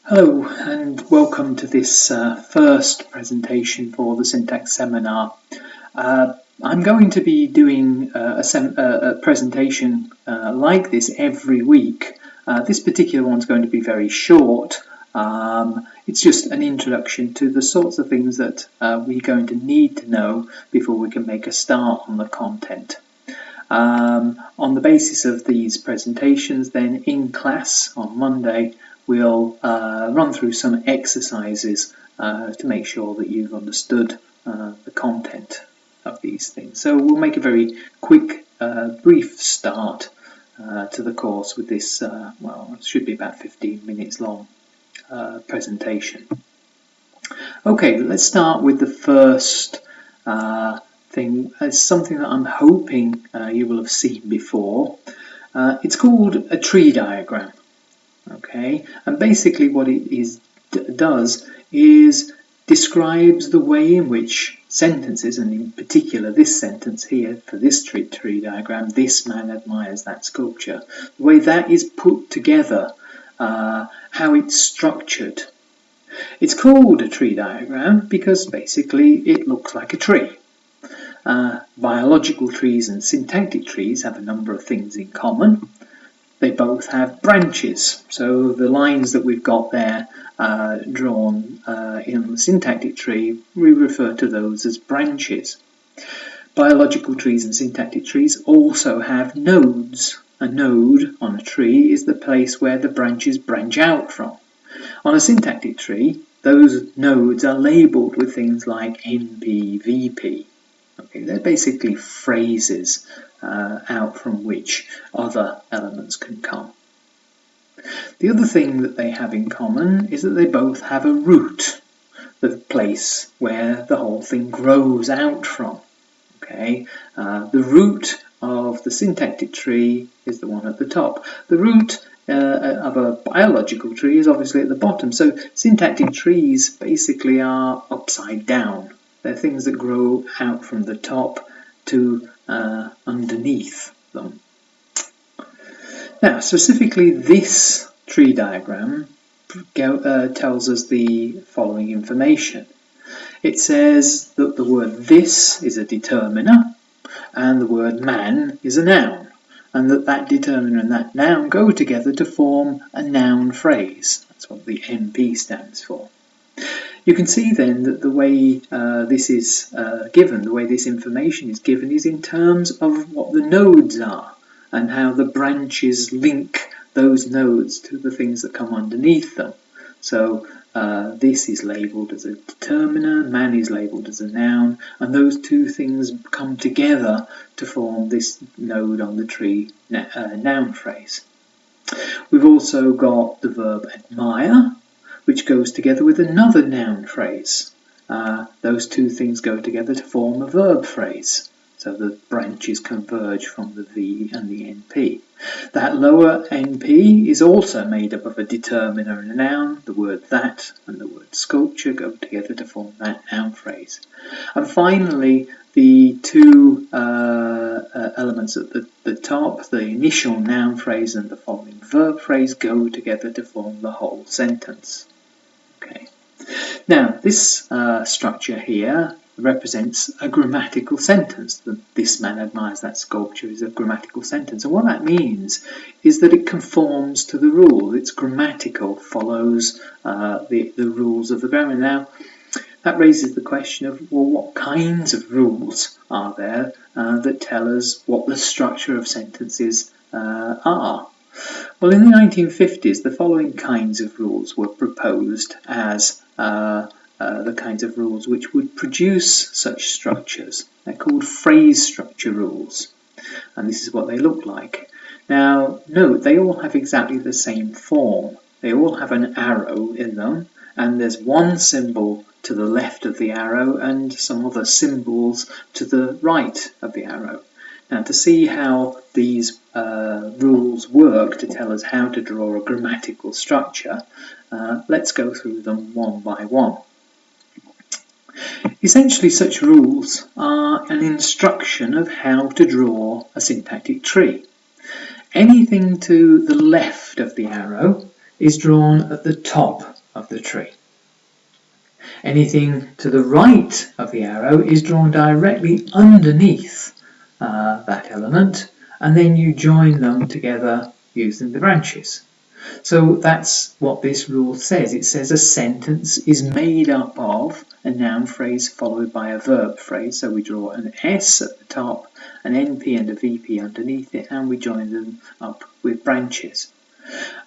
Hello and welcome to this first presentation for the syntax seminar. I'm going to be doing a presentation like this every week. This particular one's going to be very short. It's just an introduction to the sorts of things that we're going to need to know before we can make a start on the content. On the basis of these presentations, then in class on Monday, we'll run through some exercises to make sure that you've understood the content of these things. So we'll make a very quick, brief start to the course with this, well, it should be about 15 minutes long presentation. Okay, let's start with the first thing. It's something that I'm hoping you will have seen before. It's called a tree diagram. Okay, and basically what it does is describes the way in which sentences, and in particular this sentence here for this tree diagram, this man admires that sculpture, the way that is put together, how it's structured. It's called a tree diagram because basically it looks like a tree. Biological trees and syntactic trees have a number of things in common. They both have branches, so the lines that we've got there drawn in the syntactic tree, we refer to those as branches. Biological trees and syntactic trees also have nodes. A node on a tree is the place where the branches branch out from. On a syntactic tree, those nodes are labelled with things like NP, VP. Okay, they're basically phrases out from which other elements can come. The other thing that they have in common is that they both have a root, the place where the whole thing grows out from. Okay, the root of the syntactic tree is the one at the top. The root of a biological tree is obviously at the bottom. So syntactic trees basically are upside down. They're things that grow out from the top to underneath them. Now, specifically this tree diagram tells us the following information. It says that the word this is a determiner and the word man is a noun, and that determiner and that noun go together to form a noun phrase. That's what the NP stands for. You can see then that the way this is given, the way this information is given, is in terms of what the nodes are and how the branches link those nodes to the things that come underneath them. So this is labelled as a determiner, man is labelled as a noun, and those two things come together to form this node on the tree noun phrase. We've also got the verb admire, which goes together with another noun phrase. Those two things go together to form a verb phrase. So the branches converge from the V and the NP. That lower NP is also made up of a determiner and a noun. The word that and the word sculpture go together to form that noun phrase. And finally, the two elements at the top, the initial noun phrase and the following verb phrase, go together to form the whole sentence. Okay. Now, this structure here represents a grammatical sentence. This man admires that sculpture is a grammatical sentence. And what that means is that it conforms to the rule. It's grammatical, follows the rules of the grammar. Now, that raises the question of, well, what kinds of rules are there that tell us what the structure of sentences are? Well, in the 1950s, the following kinds of rules were proposed as the kinds of rules which would produce such structures. They're called phrase structure rules, and this is what they look like. Now, note, they all have exactly the same form. They all have an arrow in them, and there's one symbol to the left of the arrow and some other symbols to the right of the arrow. Now, to see how these rules work to tell us how to draw a grammatical structure, let's go through them one by one. Essentially, such rules are an instruction of how to draw a syntactic tree. Anything to the left of the arrow is drawn at the top of the tree. Anything to the right of the arrow is drawn directly underneath that element, and then you join them together using the branches. So that's what this rule says. It says a sentence is made up of a noun phrase followed by a verb phrase. So we draw an S at the top, an NP and a VP underneath it, and we join them up with branches.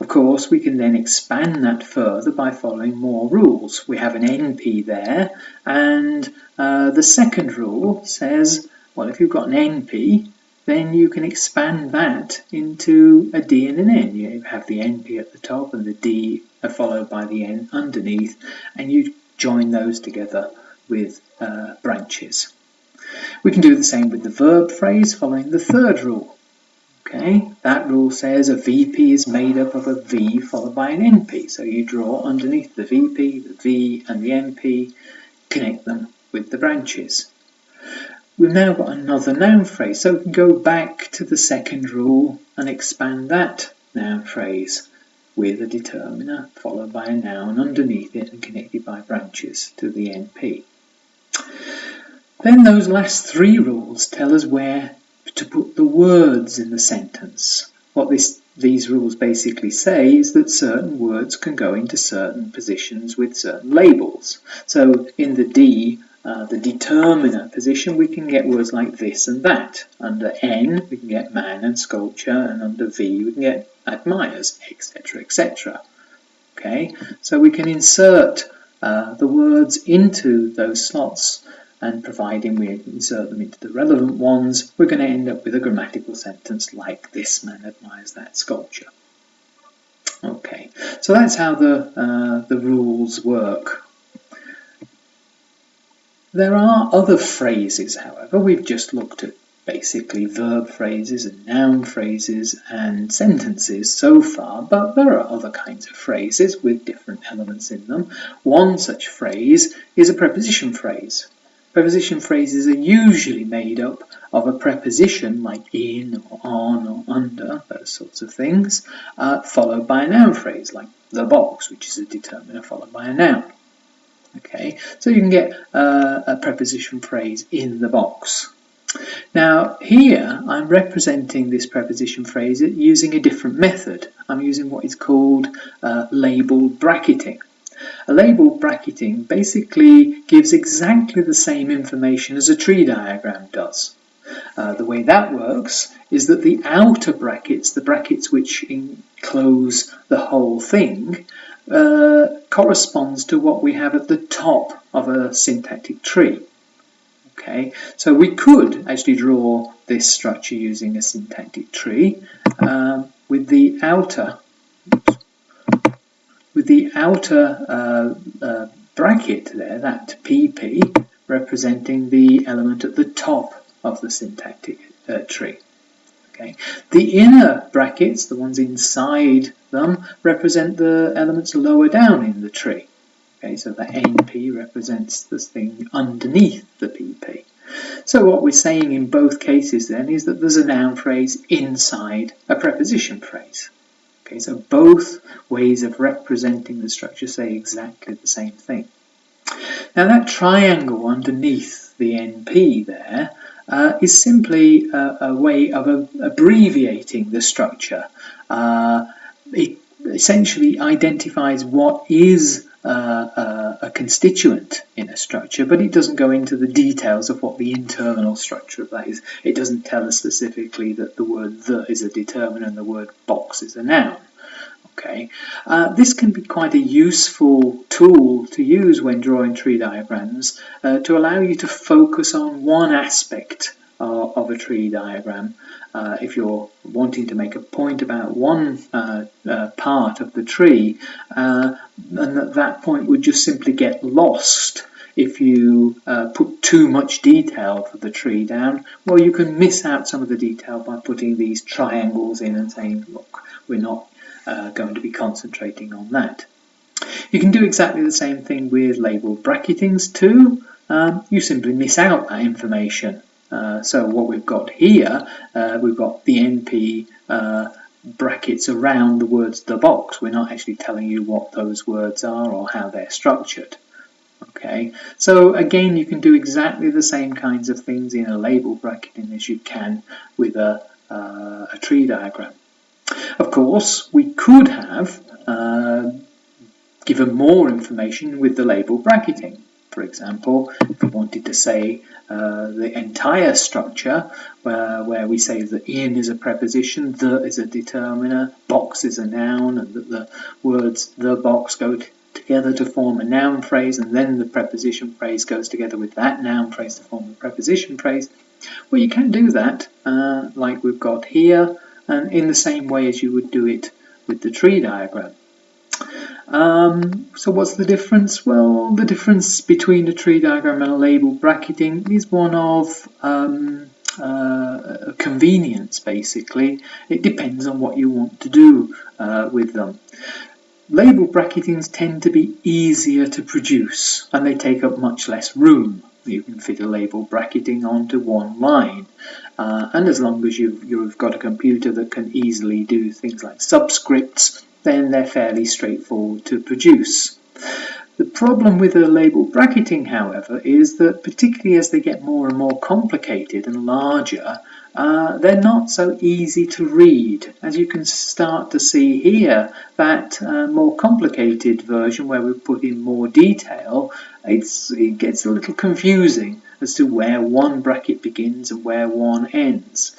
Of course, we can then expand that further by following more rules. We have an NP there, and the second rule says, well, if you've got an NP, then you can expand that into a D and an N. You have the NP at the top and the D are followed by the N underneath, and you join those together with branches. We can do the same with the verb phrase following the third rule. Okay, that rule says a VP is made up of a V followed by an NP. So you draw underneath the VP, the V and the NP, connect them with the branches. We've now got another noun phrase, so we can go back to the second rule and expand that noun phrase with a determiner followed by a noun underneath it and connected by branches to the NP. Then those last three rules tell us where to put the words in the sentence. What these rules basically say is that certain words can go into certain positions with certain labels. So in the D, the determiner position, we can get words like this and that. Under N, we can get man and sculpture, and under V, we can get admires, etc., etc. Okay, so we can insert the words into those slots, and providing we insert them into the relevant ones, we're going to end up with a grammatical sentence like this man admires that sculpture. Okay, so that's how the rules work. There are other phrases, however. We've just looked at basically verb phrases and noun phrases and sentences so far, but there are other kinds of phrases with different elements in them. One such phrase is a preposition phrase. Preposition phrases are usually made up of a preposition like in or on or under, those sorts of things, followed by a noun phrase like the box, which is a determiner followed by a noun. Okay, so you can get a preposition phrase in the box. Now here I'm representing this preposition phrase using a different method. I'm using what is called labelled bracketing. A labelled bracketing basically gives exactly the same information as a tree diagram does. The way that works is that the outer brackets, the brackets which enclose the whole thing, corresponds to what we have at the top of a syntactic tree. Okay, so we could actually draw this structure using a syntactic tree with the outer bracket there, that PP, representing the element at the top of the syntactic tree. Okay. The inner brackets, the ones inside them, represent the elements lower down in the tree. Okay, so the NP represents this thing underneath the PP. So what we're saying in both cases then is that there's a noun phrase inside a preposition phrase. Okay, so both ways of representing the structure say exactly the same thing. Now that triangle underneath the NP there is simply a way of abbreviating the structure. It essentially identifies what is a constituent in a structure, but it doesn't go into the details of what the internal structure of that is. It doesn't tell us specifically that the word the is a determiner and the word box is a noun. Okay, this can be quite a useful tool to use when drawing tree diagrams to allow you to focus on one aspect of a tree diagram. If you're wanting to make a point about one part of the tree, and that point would just simply get lost if you put too much detail for the tree down, well, you can miss out some of the detail by putting these triangles in and saying, look, we're not going to be concentrating on that. You can do exactly the same thing with labelled bracketings too. You simply miss out that information. So what we've got here, we've got the NP brackets around the words the box. We're not actually telling you what those words are or how they're structured. Okay, so again, you can do exactly the same kinds of things in a label bracketing as you can with a tree diagram. Of course, we could have given more information with the label bracketing. For example, if we wanted to say the entire structure, where we say that in is a preposition, the is a determiner, box is a noun, and that the words the box go together to form a noun phrase, and then the preposition phrase goes together with that noun phrase to form a preposition phrase. Well, you can do that like we've got here, and in the same way as you would do it with the tree diagram. So what's the difference? Well, the difference between a tree diagram and a label bracketing is one of convenience, basically. It depends on what you want to do with them. Label bracketings tend to be easier to produce, and they take up much less room. You can fit a label bracketing onto one line, and as long as you've got a computer that can easily do things like subscripts, then they're fairly straightforward to produce. The problem with a label bracketing, however, is that particularly as they get more and more complicated and larger, they're not so easy to read. As you can start to see here, that more complicated version where we put in more detail, it gets a little confusing as to where one bracket begins and where one ends.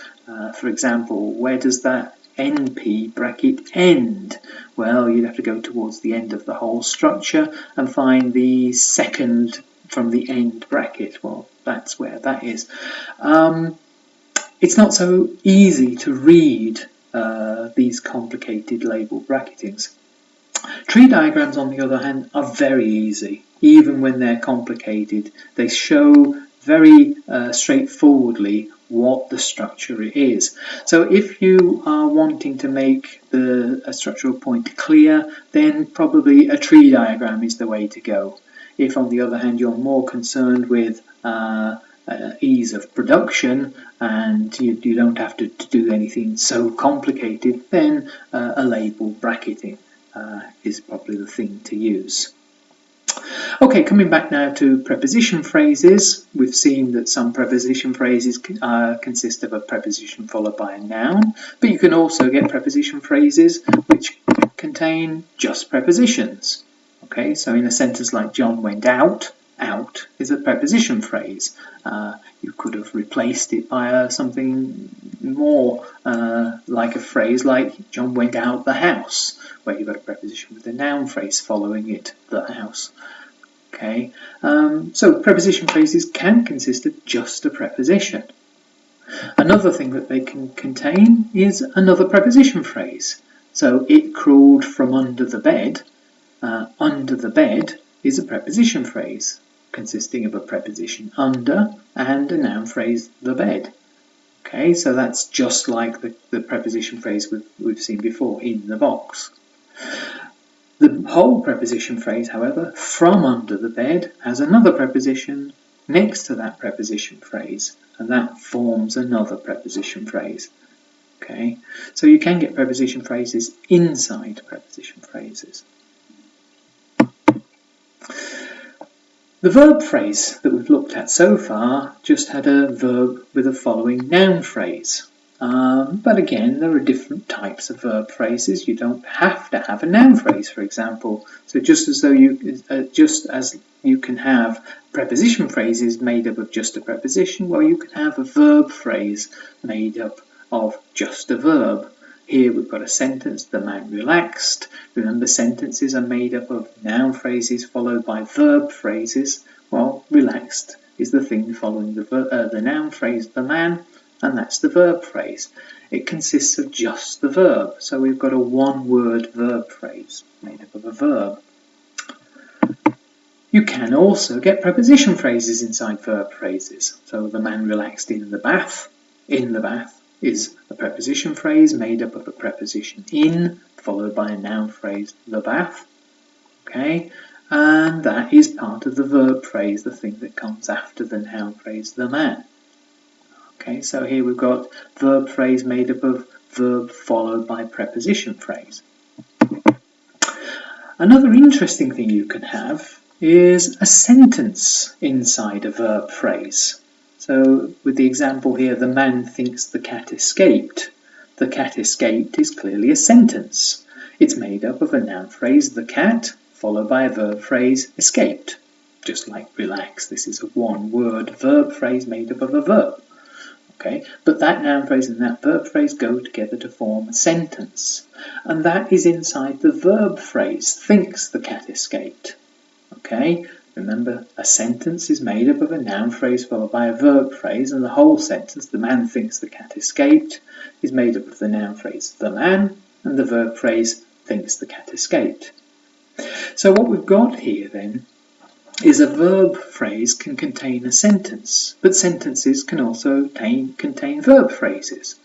For example, where does that NP bracket end? Well, you'd have to go towards the end of the whole structure and find the second from the end bracket. Well, that's where that is. It's not so easy to read these complicated label bracketings. Tree diagrams, on the other hand, are very easy. Even when they're complicated, they show very straightforwardly what the structure is. So if you are wanting to make a structural point clear, then probably a tree diagram is the way to go. If, on the other hand, you're more concerned with ease of production and you don't have to do anything so complicated, then a label bracketing is probably the thing to use. Okay, coming back now to preposition phrases, we've seen that some preposition phrases consist of a preposition followed by a noun, but you can also get preposition phrases which contain just prepositions. Okay, so in a sentence like John went out, out is a preposition phrase. You could have replaced it by something more like a phrase like John went out the house, where you've got a preposition with a noun phrase following it, the house. Okay, so preposition phrases can consist of just a preposition. Another thing that they can contain is another preposition phrase. So it crawled from under the bed. Under the bed is a preposition phrase consisting of a preposition under and a noun phrase the bed. Okay, so that's just like the preposition phrase we've seen before, in the box. The whole preposition phrase, however, from under the bed, has another preposition next to that preposition phrase, and that forms another preposition phrase. Okay, so you can get preposition phrases inside preposition phrases. The verb phrase that we've looked at so far just had a verb with a following noun phrase. But again, there are different types of verb phrases. You don't have to have a noun phrase, for example. So just as you can have preposition phrases made up of just a preposition, well, you can have a verb phrase made up of just a verb. Here we've got a sentence, the man relaxed. Remember, sentences are made up of noun phrases followed by verb phrases. Well, relaxed is the thing following the noun phrase, the man, and that's the verb phrase. It consists of just the verb, so we've got a one-word verb phrase made up of a verb. You can also get preposition phrases inside verb phrases. So the man relaxed in the bath is a preposition phrase made up of a preposition in, followed by a noun phrase, the bath. Okay, and that is part of the verb phrase, the thing that comes after the noun phrase, the man. Okay, so here we've got verb phrase made up of verb followed by preposition phrase. Another interesting thing you can have is a sentence inside a verb phrase. So with the example here, the man thinks the cat escaped. The cat escaped is clearly a sentence. It's made up of a noun phrase, the cat, followed by a verb phrase, escaped. Just like relax, this is a one-word verb phrase made up of a verb. Okay, but that noun phrase and that verb phrase go together to form a sentence. And that is inside the verb phrase, thinks the cat escaped. Okay, remember, a sentence is made up of a noun phrase followed by a verb phrase, and the whole sentence, the man thinks the cat escaped, is made up of the noun phrase, the man, and the verb phrase, thinks the cat escaped. So what we've got here then is a verb phrase can contain a sentence, but sentences can also contain verb phrases.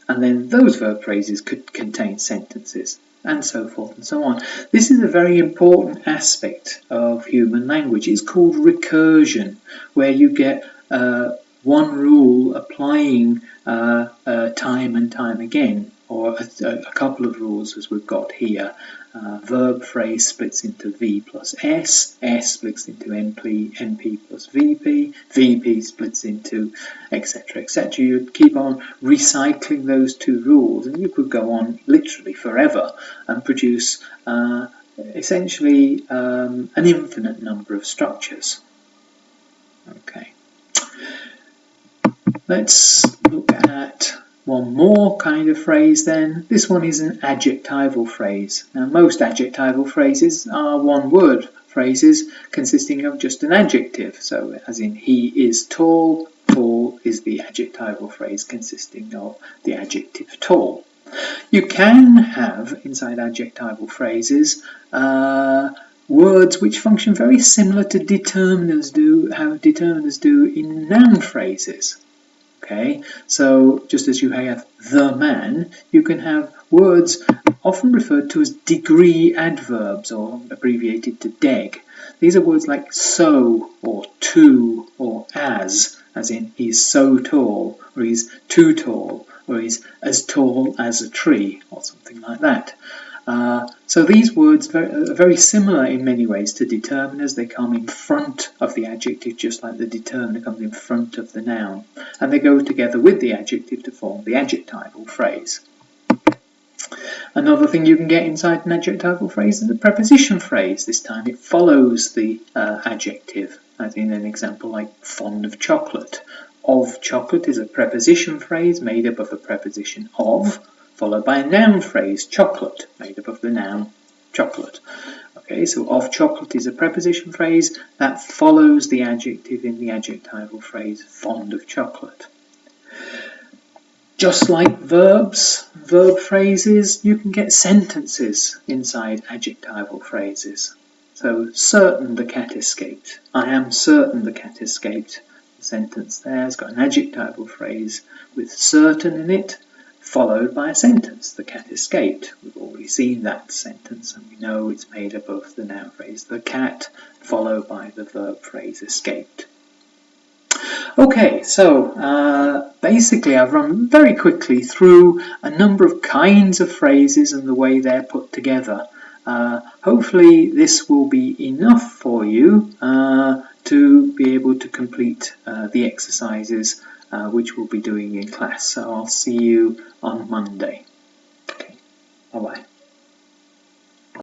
And then those verb phrases could contain sentences, and so forth and so on. This is a very important aspect of human language. It's called recursion, where you get one rule applying time and time again, or a couple of rules as we've got here. Verb phrase splits into V plus S, S splits into NP, NP plus VP, VP splits into etc, etc. You keep on recycling those two rules, and you could go on literally forever and produce essentially an infinite number of structures. Okay. Let's look at one more kind of phrase then. This one is an adjectival phrase. Now most adjectival phrases are one-word phrases consisting of just an adjective. So as in he is tall, tall is the adjectival phrase consisting of the adjective tall. You can have inside adjectival phrases words which function very similar to determiners do, how determiners do in noun phrases. Okay, so just as you have the man, you can have words often referred to as degree adverbs, or abbreviated to deg. These are words like so, or to, or as in he's so tall, or he's too tall, or he's as tall as a tree, or something like that. So these words are very similar in many ways to determiners. They come in front of the adjective just like the determiner comes in front of the noun. And they go together with the adjective to form the adjectival phrase. Another thing you can get inside an adjectival phrase is a preposition phrase. This time it follows the adjective, as in an example like fond of chocolate. Of chocolate is a preposition phrase made up of a preposition of, followed by a noun phrase, chocolate, made up of the noun chocolate. Okay, so of chocolate is a preposition phrase that follows the adjective in the adjectival phrase fond of chocolate. Just like verbs, verb phrases, you can get sentences inside adjectival phrases. So, certain the cat escaped. I am certain the cat escaped. The sentence there has got an adjectival phrase with certain in it, followed by a sentence, the cat escaped. We've already seen that sentence and we know it's made up of the noun phrase the cat, followed by the verb phrase escaped. Okay, so basically I've run very quickly through a number of kinds of phrases and the way they're put together. Hopefully this will be enough for you to be able to complete the exercises which we'll be doing in class. So I'll see you on Monday. Okay, bye-bye.